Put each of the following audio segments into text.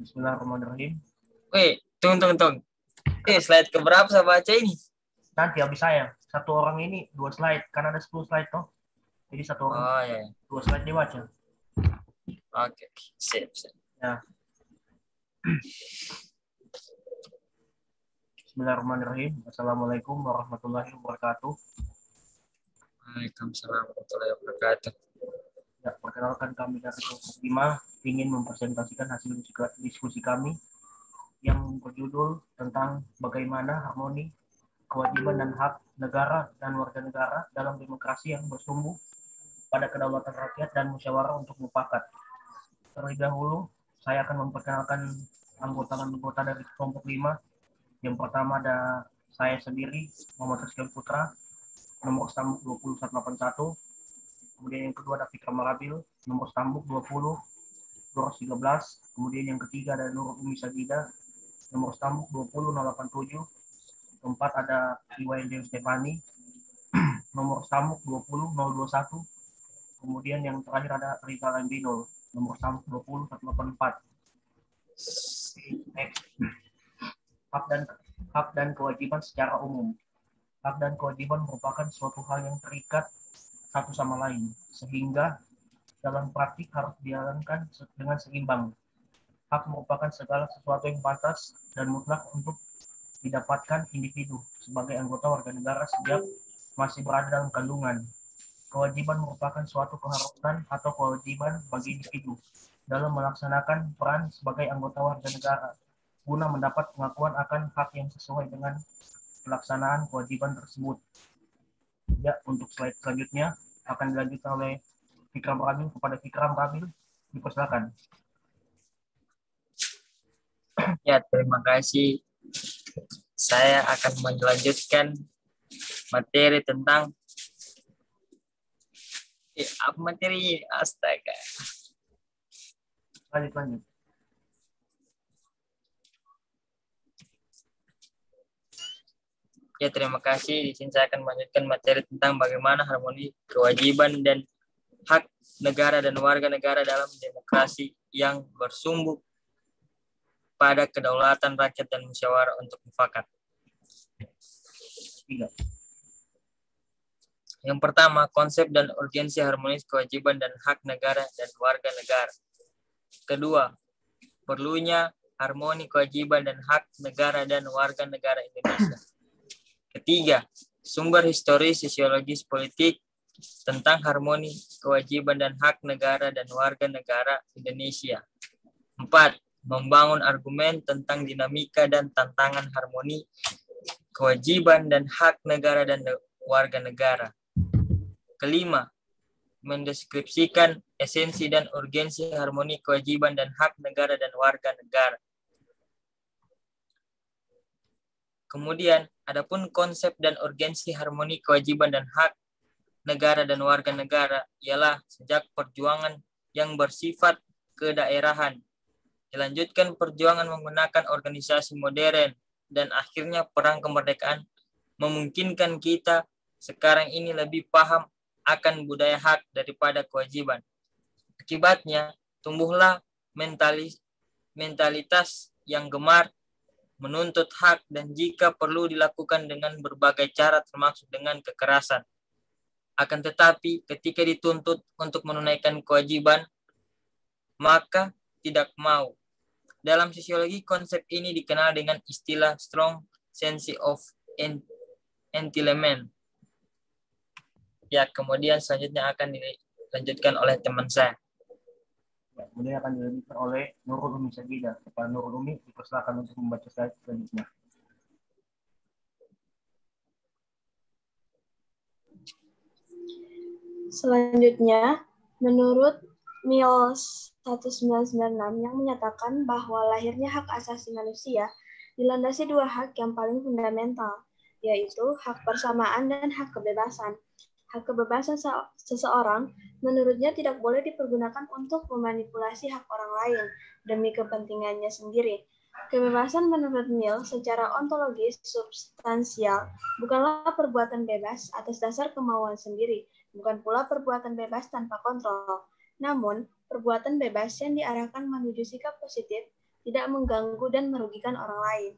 Bismillahirrahmanirrahim. Wih, tunggu. Slide keberapa saya baca ini? Nanti habis saya. Satu orang ini 2 slide. Karena ada 10 slide toh. Jadi satu orang Oh ya. 2 slide dibaca. Oke. Sip. Ya. Bismillahirrahmanirrahim. Assalamualaikum warahmatullahi wabarakatuh. Waalaikumsalam warahmatullahi wabarakatuh. Ya, perkenalkan kami dari kelompok 5 ingin mempresentasikan hasil diskusi kami yang berjudul tentang bagaimana harmoni, kewajiban dan hak negara dan warga negara dalam demokrasi yang bersumber pada kedaulatan rakyat dan musyawarah untuk mufakat. Terlebih dahulu, saya akan memperkenalkan anggota dari kelompok 5. Yang pertama ada saya sendiri, Muhammad Rizky Putra, nomor stambuk 20181. Kemudian yang kedua ada Fikra Marabil, nomor stambuk 20 213. Kemudian yang ketiga ada Nurul Umi Sagida, nomor stambuk 20087. Keempat ada Iwayan Dewi Stefani, nomor stambuk 20021. Kemudian yang terakhir ada Rita Lambino, nomor stambuk 20184. Next. Hak dan kewajiban secara umum. Hak dan kewajiban merupakan suatu hal yang terikat satu sama lain, sehingga dalam praktik harus dijalankan dengan seimbang. Hak merupakan segala sesuatu yang pantas dan mutlak untuk didapatkan individu sebagai anggota warga negara sejak masih berada dalam kandungan. Kewajiban merupakan suatu keharusan atau kewajiban bagi individu dalam melaksanakan peran sebagai anggota warga negara guna mendapat pengakuan akan hak yang sesuai dengan pelaksanaan kewajiban tersebut. Ya, untuk slide selanjutnya akan dilanjutkan oleh Fikram Ramil. Kepada Fikram Ramil, dipersilakan. Ya, terima kasih. Saya akan melanjutkan materi tentang apa materi? Astaga. Lanjut. Ya, terima kasih. Di sini saya akan melanjutkan materi tentang bagaimana harmoni kewajiban dan hak negara dan warga negara dalam demokrasi yang bersumber pada kedaulatan rakyat dan musyawarah untuk mufakat. Yang pertama, konsep dan urgensi harmonis kewajiban dan hak negara dan warga negara. Kedua, perlunya harmoni kewajiban dan hak negara dan warga negara Indonesia. Ketiga, sumber historis sosiologis politik tentang harmoni kewajiban dan hak negara dan warga negara Indonesia. 4. Membangun argumen tentang dinamika dan tantangan harmoni kewajiban dan hak negara dan warga negara. Kelima, mendeskripsikan esensi dan urgensi harmoni kewajiban dan hak negara dan warga negara. Kemudian, adapun konsep dan urgensi harmoni kewajiban dan hak negara dan warga negara ialah sejak perjuangan yang bersifat kedaerahan, dilanjutkan perjuangan menggunakan organisasi modern, dan akhirnya perang kemerdekaan memungkinkan kita sekarang ini lebih paham akan budaya hak daripada kewajiban. Akibatnya, tumbuhlah mentalitas yang gemar menuntut hak dan jika perlu dilakukan dengan berbagai cara termasuk dengan kekerasan. Akan tetapi ketika dituntut untuk menunaikan kewajiban, maka tidak mau. Dalam sosiologi, konsep ini dikenal dengan istilah strong sense of entitlement. Ya, kemudian selanjutnya akan dilanjutkan oleh teman saya. Ya, kemudian akan dilanjutkan oleh Nurul Umi Sagida. Kepada Nurul Umi, dipersilakan untuk membaca slide selanjutnya. Selanjutnya, menurut MIL 1996 yang menyatakan bahwa lahirnya hak asasi manusia dilandasi dua hak yang paling fundamental, yaitu hak persamaan dan hak kebebasan. Hak kebebasan seseorang menurutnya tidak boleh dipergunakan untuk memanipulasi hak orang lain demi kepentingannya sendiri. Kebebasan menurut Mill secara ontologis substansial bukanlah perbuatan bebas atas dasar kemauan sendiri, bukan pula perbuatan bebas tanpa kontrol. Namun, perbuatan bebas yang diarahkan menuju sikap positif tidak mengganggu dan merugikan orang lain.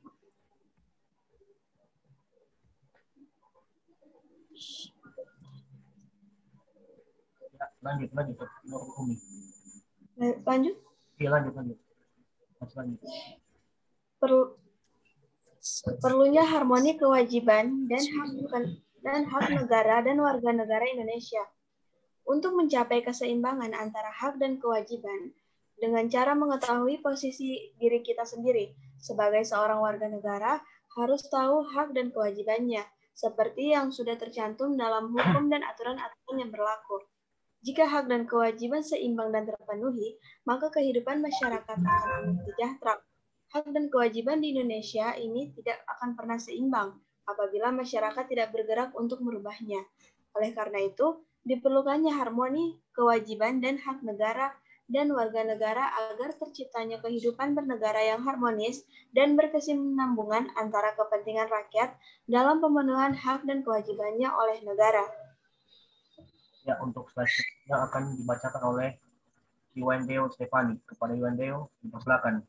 Ya, lanjut. Umi. Lanjut. Iya, lanjut. Mas, lanjut. Perlunya harmoni kewajiban dan hak negara dan warga negara Indonesia. Untuk mencapai keseimbangan antara hak dan kewajiban, dengan cara mengetahui posisi diri kita sendiri sebagai seorang warga negara, harus tahu hak dan kewajibannya, seperti yang sudah tercantum dalam hukum dan aturan-aturan yang berlaku. Jika hak dan kewajiban seimbang dan terpenuhi, maka kehidupan masyarakat akan aman sejahtera. Hak dan kewajiban di Indonesia ini tidak akan pernah seimbang apabila masyarakat tidak bergerak untuk merubahnya. Oleh karena itu, diperlukannya harmoni, kewajiban, dan hak negara dan warga negara agar terciptanya kehidupan bernegara yang harmonis dan berkesinambungan antara kepentingan rakyat dalam pemenuhan hak dan kewajibannya oleh negara. Ya, untuk selanjutnya akan dibacakan oleh Iwandeo Stefani. Kepada Iwandeo, dipersilakan.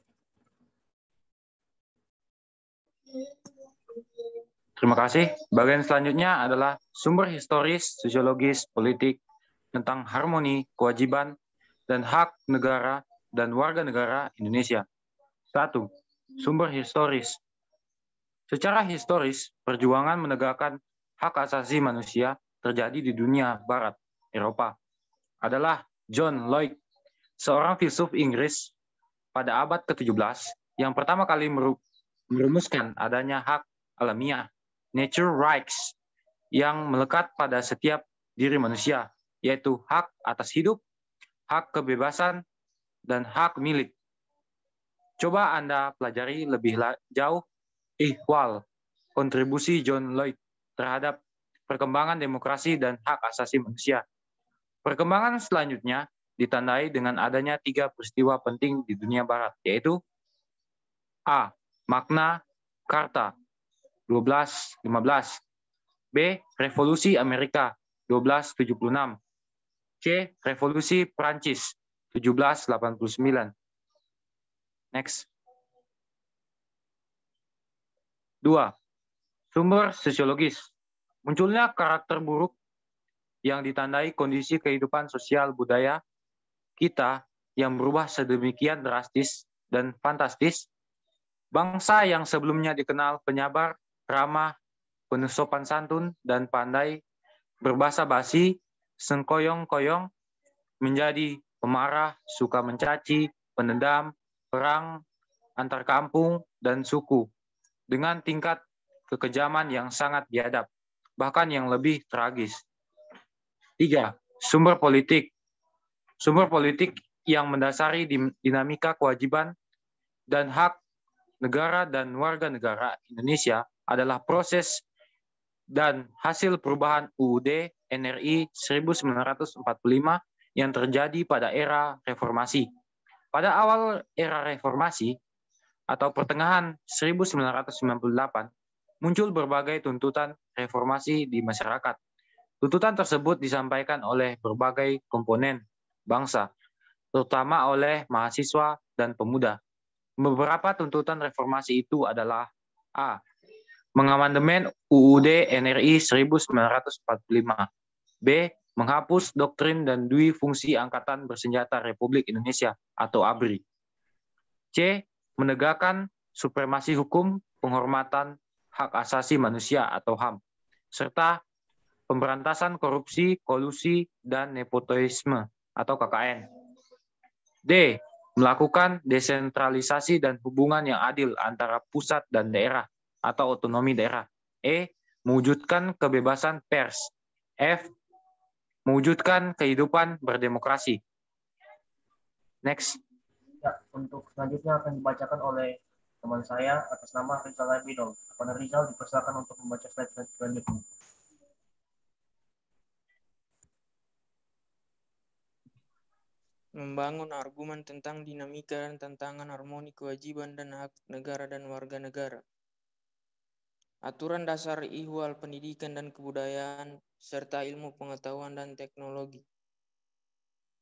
Terima kasih. Bagian selanjutnya adalah sumber historis, sosiologis, politik tentang harmoni, kewajiban, dan hak negara dan warga negara Indonesia. 1. Sumber historis. Secara historis, perjuangan menegakkan hak asasi manusia terjadi di dunia barat, Eropa, adalah John Locke, seorang filsuf Inggris pada abad ke-17 yang pertama kali merumuskan adanya hak alamiah, nature rights, yang melekat pada setiap diri manusia, yaitu hak atas hidup, hak kebebasan, dan hak milik. Coba Anda pelajari lebih jauh ihwal kontribusi John Locke terhadap perkembangan demokrasi dan hak asasi manusia. Perkembangan selanjutnya ditandai dengan adanya 3 peristiwa penting di dunia barat, yaitu A. Magna Carta 1215, B. Revolusi Amerika 1276, C. Revolusi Prancis 1789. Next. 2. Sumber sosiologis. Munculnya karakter buruk yang ditandai kondisi kehidupan sosial budaya kita yang berubah sedemikian drastis dan fantastis. Bangsa yang sebelumnya dikenal penyabar, ramah, penuh sopan santun, dan pandai berbahasa basi, sengkoyong-koyong, menjadi pemarah, suka mencaci, pendendam, perang antar kampung dan suku, dengan tingkat kekejaman yang sangat biadab, bahkan yang lebih tragis. 3. Sumber politik. Sumber politik yang mendasari dinamika kewajiban dan hak negara dan warga negara Indonesia adalah proses dan hasil perubahan UUD NRI 1945 yang terjadi pada era reformasi. Pada awal era reformasi atau pertengahan 1998, muncul berbagai tuntutan reformasi di masyarakat. Tuntutan tersebut disampaikan oleh berbagai komponen bangsa, terutama oleh mahasiswa dan pemuda. Beberapa tuntutan reformasi itu adalah A. Mengamandemen UUD NRI 1945. B. Menghapus doktrin dan dui fungsi Angkatan Bersenjata Republik Indonesia atau ABRI. C. Menegakkan supremasi hukum, penghormatan hak asasi manusia atau HAM, serta pemberantasan korupsi, kolusi, dan nepotisme atau KKN. D. Melakukan desentralisasi dan hubungan yang adil antara pusat dan daerah atau otonomi daerah. E. Mewujudkan kebebasan pers. F. Mewujudkan kehidupan berdemokrasi. Next. Ya, untuk selanjutnya akan dibacakan oleh teman saya atas nama Rizal Abidol. Kepada Rizal dipersilakan untuk membaca slide selanjutnya. Membangun argumen tentang dinamika dan tantangan harmoni kewajiban dan hak negara dan warga negara. Aturan dasar ihwal pendidikan dan kebudayaan serta ilmu pengetahuan dan teknologi.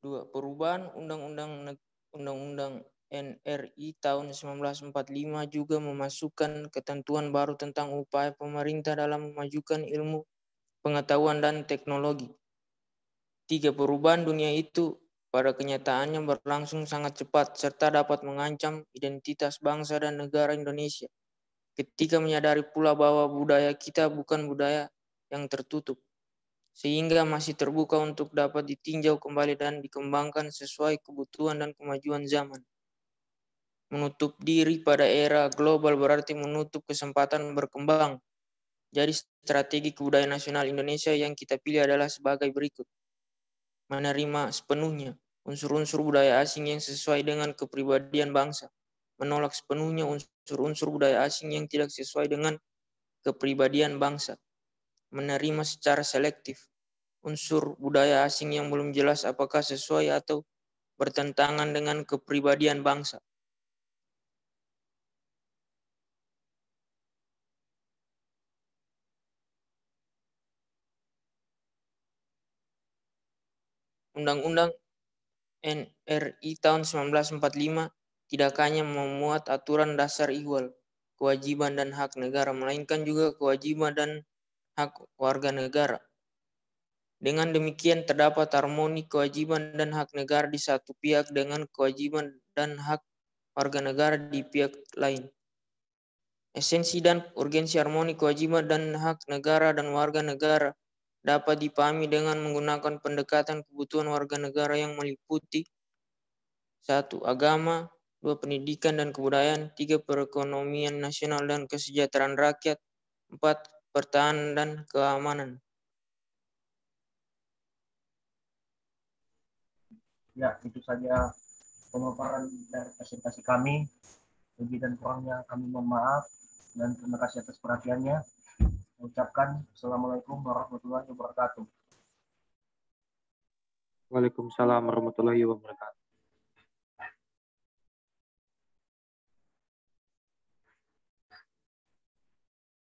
2. Perubahan Undang-Undang NRI tahun 1945 juga memasukkan ketentuan baru tentang upaya pemerintah dalam memajukan ilmu, pengetahuan, dan teknologi. Tiga perubahan dunia itu pada kenyataannya berlangsung sangat cepat serta dapat mengancam identitas bangsa dan negara Indonesia. Ketika menyadari pula bahwa budaya kita bukan budaya yang tertutup, sehingga masih terbuka untuk dapat ditinjau kembali dan dikembangkan sesuai kebutuhan dan kemajuan zaman. Menutup diri pada era global berarti menutup kesempatan berkembang. Jadi strategi kebudayaan nasional Indonesia yang kita pilih adalah sebagai berikut. Menerima sepenuhnya unsur-unsur budaya asing yang sesuai dengan kepribadian bangsa. Menolak sepenuhnya unsur-unsur budaya asing yang tidak sesuai dengan kepribadian bangsa. Menerima secara selektif unsur budaya asing yang belum jelas apakah sesuai atau bertentangan dengan kepribadian bangsa. Undang-Undang NRI tahun 1945 tidak hanya memuat aturan dasar ihwal, kewajiban dan hak negara, melainkan juga kewajiban dan hak warga negara. Dengan demikian terdapat harmoni kewajiban dan hak negara di satu pihak dengan kewajiban dan hak warga negara di pihak lain. Esensi dan urgensi harmoni kewajiban dan hak negara dan warga negara dapat dipahami dengan menggunakan pendekatan kebutuhan warga negara yang meliputi 1. Agama, 2. Pendidikan dan kebudayaan, 3. Perekonomian nasional dan kesejahteraan rakyat, 4. Pertahanan dan keamanan. Ya, itu saja pemaparan dan presentasi kami. Lebih dan kurangnya kami mohon maaf dan terima kasih atas perhatiannya. Ucapkan Assalamualaikum warahmatullahi wabarakatuh. Waalaikumsalam warahmatullahi wabarakatuh.